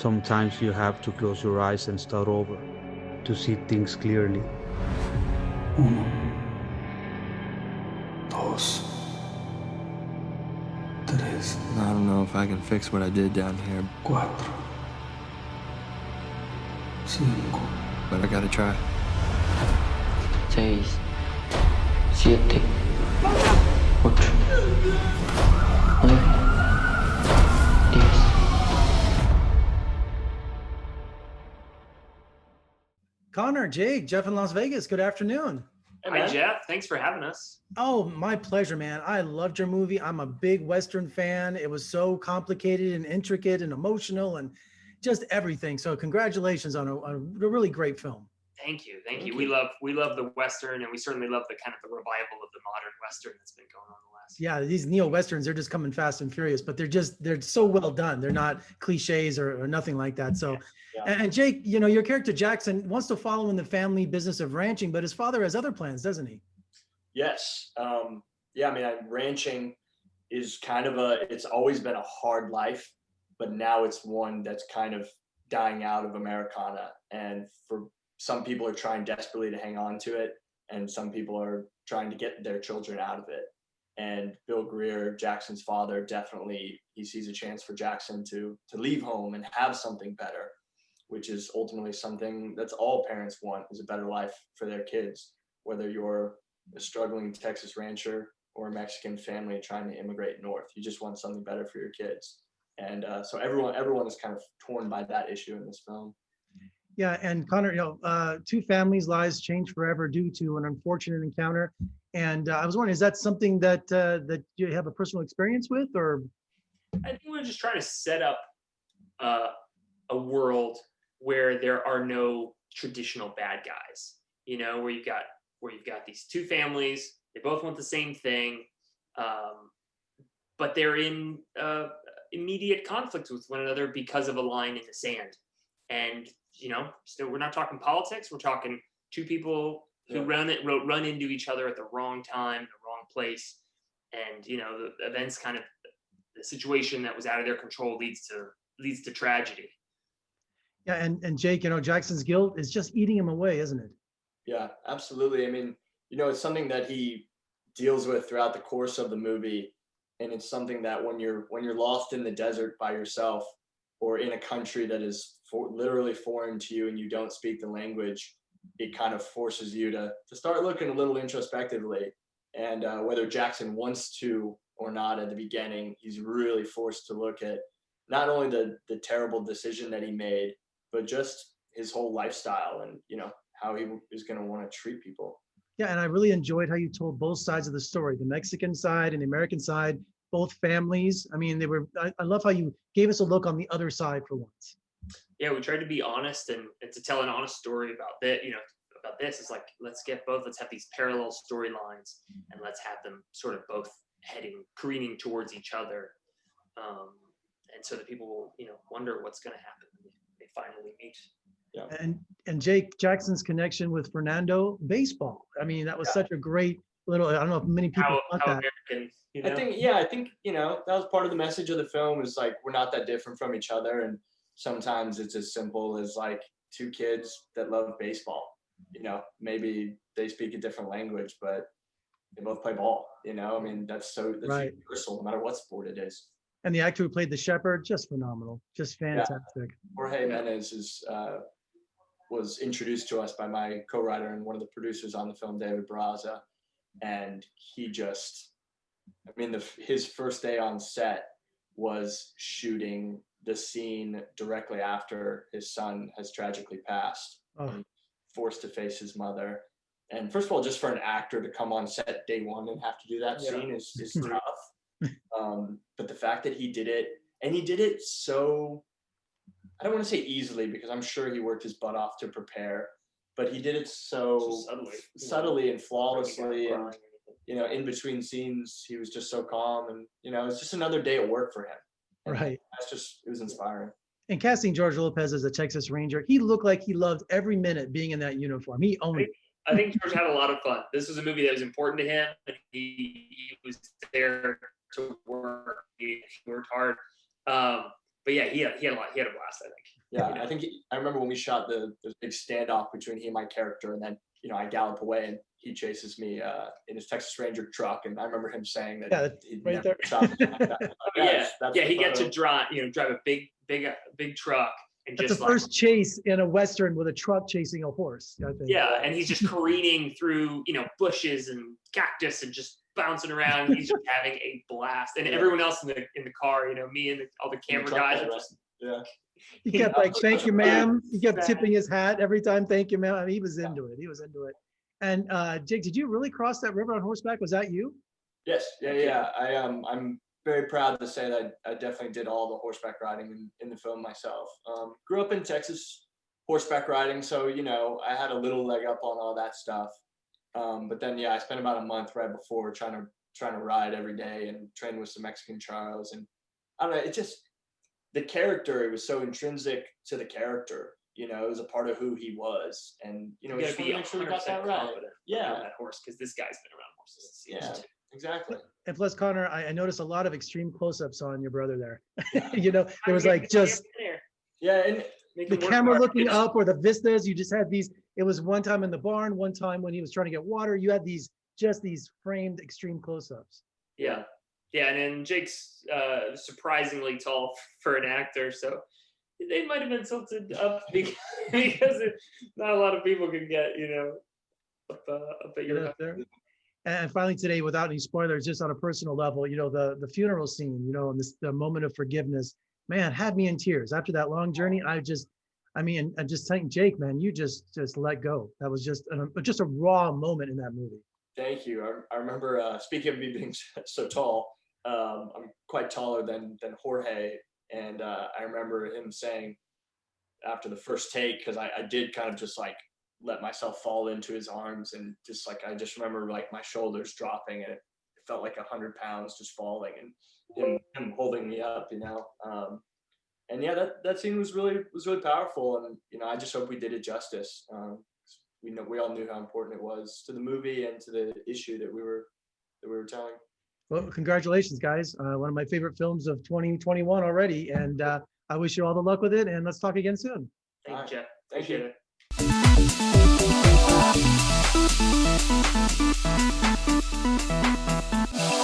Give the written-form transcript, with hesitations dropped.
Sometimes you have to close your eyes and start over to see things clearly. Uno, dos, tres, I don't know if I can fix what I did down here, cuatro, cinco, but I gotta try. 6, 7, 8, 9, 10. Conor, Jake, Jeff in Las Vegas, good afternoon. Hi, Jeff. Thanks for having us. Oh, my pleasure, man. I loved your movie. I'm a big Western fan. It was so complicated and intricate and emotional and just everything. So congratulations on a really great film. Thank you. Thank you. We love the Western, and we certainly love the kind of the revival of the modern Western that's been going on the last. Yeah, these neo-Westerns, they're just coming fast and furious, but they're so well done. They're not cliches or nothing like that. So, Yeah. And Jake, you know, your character Jackson wants to follow in the family business of ranching, but his father has other plans, doesn't he? Yes. Yeah, I mean, ranching is kind of it's always been a hard life, but now it's one that's kind of dying out of Americana. And for some people are trying desperately to hang on to it, and some people are trying to get their children out of it. And Bill Greer, Jackson's father, definitely, he sees a chance for Jackson to leave home and have something better, which is ultimately something that's all parents want, is a better life for their kids, whether you're a struggling Texas rancher or a Mexican family trying to immigrate north. You just want something better for your kids. And so everyone is kind of torn by that issue in this film. Yeah, and Conor, you know, two families' lives changed forever due to an unfortunate encounter. And I was wondering, is that something that that you have a personal experience with, or? I think we're just trying to set up a world where there are no traditional bad guys. You know, where you've got these two families. They both want the same thing, but they're in immediate conflict with one another because of a line in the sand. And you know, still, we're not talking politics. We're talking two people who run into each other at the wrong time, the wrong place, and you know, the events kind of the situation that was out of their control leads to tragedy. Yeah, and Jake, you know, Jackson's guilt is just eating him away, isn't it? Yeah, absolutely. I mean, you know, it's something that he deals with throughout the course of the movie, and it's something that when you're lost in the desert by yourself, or in a country that is literally foreign to you and you don't speak the language, it kind of forces you to start looking a little introspectively. And whether Jackson wants to or not at the beginning, he's really forced to look at not only the terrible decision that he made, but just his whole lifestyle and, you know, how he is going to want to treat people. Yeah, and I really enjoyed how you told both sides of the story, the Mexican side and the American side, both families. I mean, I love how you gave us a look on the other side for once. Yeah, we tried to be honest and to tell an honest story about that, you know, about this. It's like, let's have these parallel storylines and let's have them sort of both careening towards each other. And so that people will, you know, wonder what's going to happen when they finally meet. Yeah. And Jake Jackson's connection with Fernando, baseball. I mean, that was such a great little, I don't know if many people want that. American, you know? I think, you know, that was part of the message of the film, is like, we're not that different from each other. And sometimes it's as simple as like two kids that love baseball. You know, maybe they speak a different language, but they both play ball. You know, I mean, that's Right. universal, no matter what sport it is. And the actor who played the shepherd, just phenomenal, just fantastic. Jorge Menez was introduced to us by my co-writer and one of the producers on the film, David Barraza, and he just, I mean, his first day on set was shooting the scene directly after his son has tragically passed, and forced to face his mother. And first of all, just for an actor to come on set day one and have to do that scene is tough. But the fact that he did it, and he did it so, I don't want to say easily, because I'm sure he worked his butt off to prepare, but he did it so subtly and flawlessly. And, you know, in between scenes, he was just so calm, and, you know, it's just another day at work for him. And Right. it was inspiring. And casting George Lopez as a Texas Ranger, he looked like he loved every minute being in that uniform. He owned it. I think George had a lot of fun. This was a movie that was important to him, and he was there to work. He worked hard. but yeah, he had a blast, I think. Yeah, I think I remember when we shot the big standoff between he and my character, and then I gallop away and he chases me in his Texas Ranger truck, and I remember him saying that he'd right never there. shot me like that. He gets to drive a big truck. And That's just the first chase in a Western with a truck chasing a horse, I think. Yeah, and he's just careening through, bushes and cactus and just bouncing around. He's just having a blast. And everyone else in the car, me and all the camera guys are just He kept like, thank you, ma'am. He kept tipping his hat every time, thank you, ma'am. I mean, he was into it. And Jake, did you really cross that river on horseback? Was that you? Yes. Yeah. I'm very proud to say that I definitely did all the horseback riding in the film myself. Grew up in Texas horseback riding, so I had a little leg up on all that stuff. But then I spent about a month right before trying to ride every day and train with some Mexican charros. And I don't know, it just, the character, it was so intrinsic to the character. It was a part of who he was, and you we just gotta be wanted to make sure we got that right. confident on that horse, because this guy's been around horses since he was 2. Exactly. And plus, Conor, I noticed a lot of extreme close-ups on your brother there. There was like just and the camera looking up, or the vistas. You just had these. It was one time in the barn, one time when he was trying to get water. You had these framed extreme close-ups. Yeah, and then Jake's surprisingly tall for an actor, so they might have been tilted up because not a lot of people can get up at your up there. And finally today, without any spoilers, just on a personal level, the funeral scene, and the moment of forgiveness, man, had me in tears. After that long journey, I just saying, Jake, man, you just let go. That was just a raw moment in that movie. Thank you. I remember, speaking of me being so tall, I'm quite taller than Jorge, and I remember him saying after the first take, because I did kind of just like let myself fall into his arms, and just like I just remember like my shoulders dropping, and it felt like 100 pounds just falling, and him holding me up, and that scene was really powerful, and I just hope we did it justice. We all knew how important it was to the movie and to the issue that we were telling. Well, congratulations, guys! One of my favorite films of 2021 already, and I wish you all the luck with it. And let's talk again soon. Thank you, Jeff. Thank you. Appreciate it.